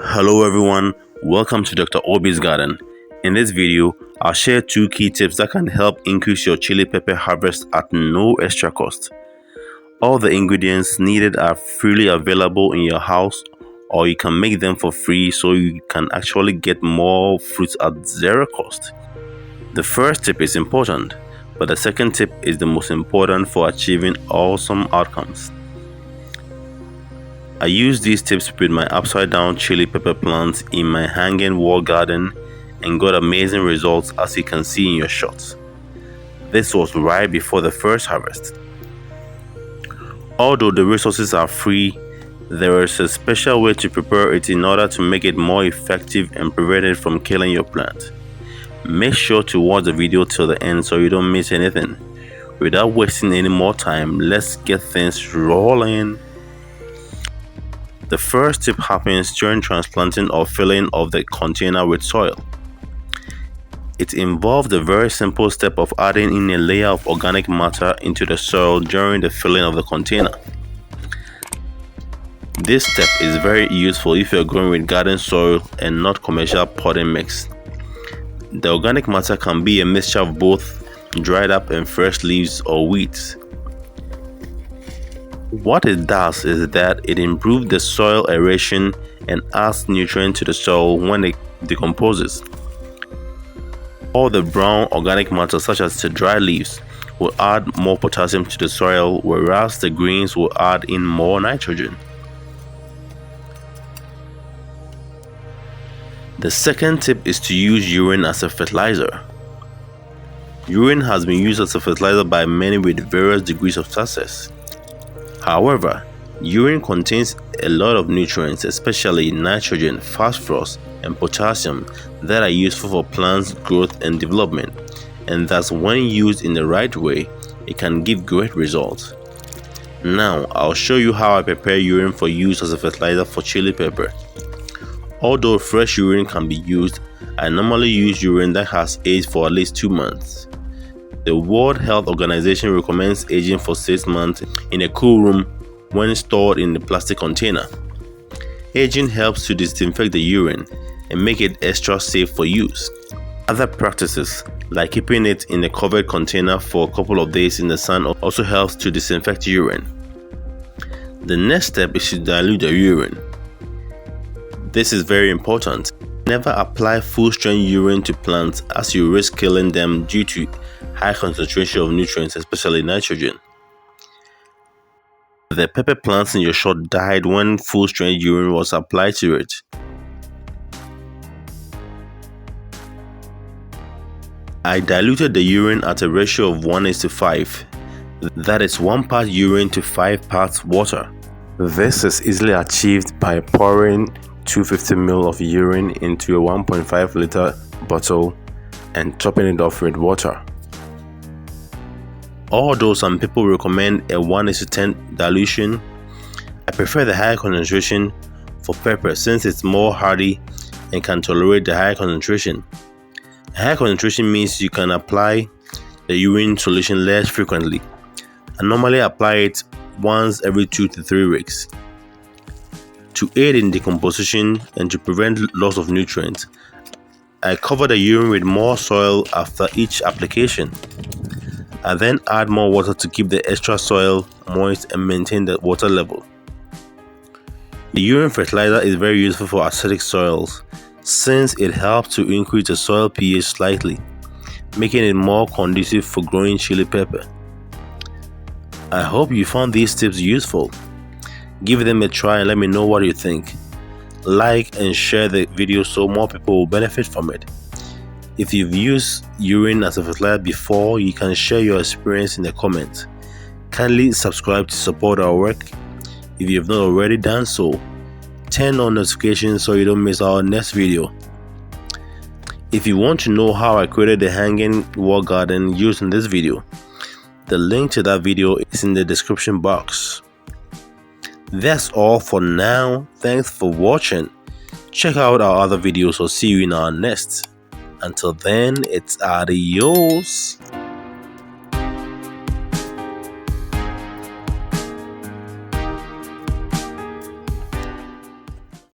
Hello everyone, welcome to Dr. Obi's Garden. In this video, I'll share 2 key tips that can help increase your chili pepper harvest at no extra cost. All the ingredients needed are freely available in your house, or you can make them for free so you can actually get more fruits at zero cost. The first tip is important, but the second tip is the most important for achieving awesome outcomes. I use these tips with my upside down chili pepper plants in my hanging wall garden and got amazing results, as you can see in your shots. This was right before the first harvest. Although the resources are free, there is a special way to prepare it in order to make it more effective and prevent it from killing your plant. Make sure to watch the video till the end so you don't miss anything. Without wasting any more time, let's get things rolling. The first tip happens during transplanting or filling of the container with soil. It involves the very simple step of adding in a layer of organic matter into the soil during the filling of the container. This step is very useful if you're growing with garden soil and not commercial potting mix. The organic matter can be a mixture of both dried up and fresh leaves or weeds. What it does is that it improves the soil aeration and adds nutrients to the soil when it decomposes. All the brown organic matter, such as the dry leaves, will add more potassium to the soil, whereas the greens will add in more nitrogen. The second tip is to use urine as a fertilizer. Urine has been used as a fertilizer by many with various degrees of success. However, urine contains a lot of nutrients, especially nitrogen, phosphorus, and potassium, that are useful for plants' growth and development, and thus when used in the right way, it can give great results. Now, I'll show you how I prepare urine for use as a fertilizer for chili pepper. Although fresh urine can be used, I normally use urine that has aged for at least 2 months. The World Health Organization recommends aging for 6 months in a cool room when stored in a plastic container. Aging helps to disinfect the urine and make it extra safe for use. Other practices, like keeping it in a covered container for a couple of days in the sun, also helps to disinfect urine. The next step is to dilute the urine. This is very important. Never apply full-strength urine to plants, as you risk killing them due to high concentration of nutrients, especially nitrogen. The pepper plants in your shot died when full-strength urine was applied to it. I diluted the urine at a ratio of 1:5. That is 1 part urine to 5 parts water. This is easily achieved by pouring 250 ml of urine into a 1.5 liter bottle and topping it off with water. Although some people recommend a 1:10 dilution, I prefer the higher concentration for pepper since it's more hardy and can tolerate the higher concentration. A higher concentration means you can apply the urine solution less frequently. I normally apply it once every 2 to 3 weeks. To aid in decomposition and to prevent loss of nutrients, I cover the urine with more soil after each application. I then add more water to keep the extra soil moist and maintain the water level. The urine fertilizer is very useful for acidic soils since it helps to increase the soil pH slightly, making it more conducive for growing chili pepper. I hope you found these tips useful. Give them a try and let me know what you think. Like and share the video so more people will benefit from it. If you've used urine as a fertilizer before, you can share your experience in the comments. Kindly subscribe to support our work. If you have not already done so, turn on notifications so you don't miss our next video. If you want to know how I created the hanging wall garden used in this video, the link to that video is in the description box. That's all for now. Thanks for watching. Check out our other videos or see you in our next. Until then, it's adios.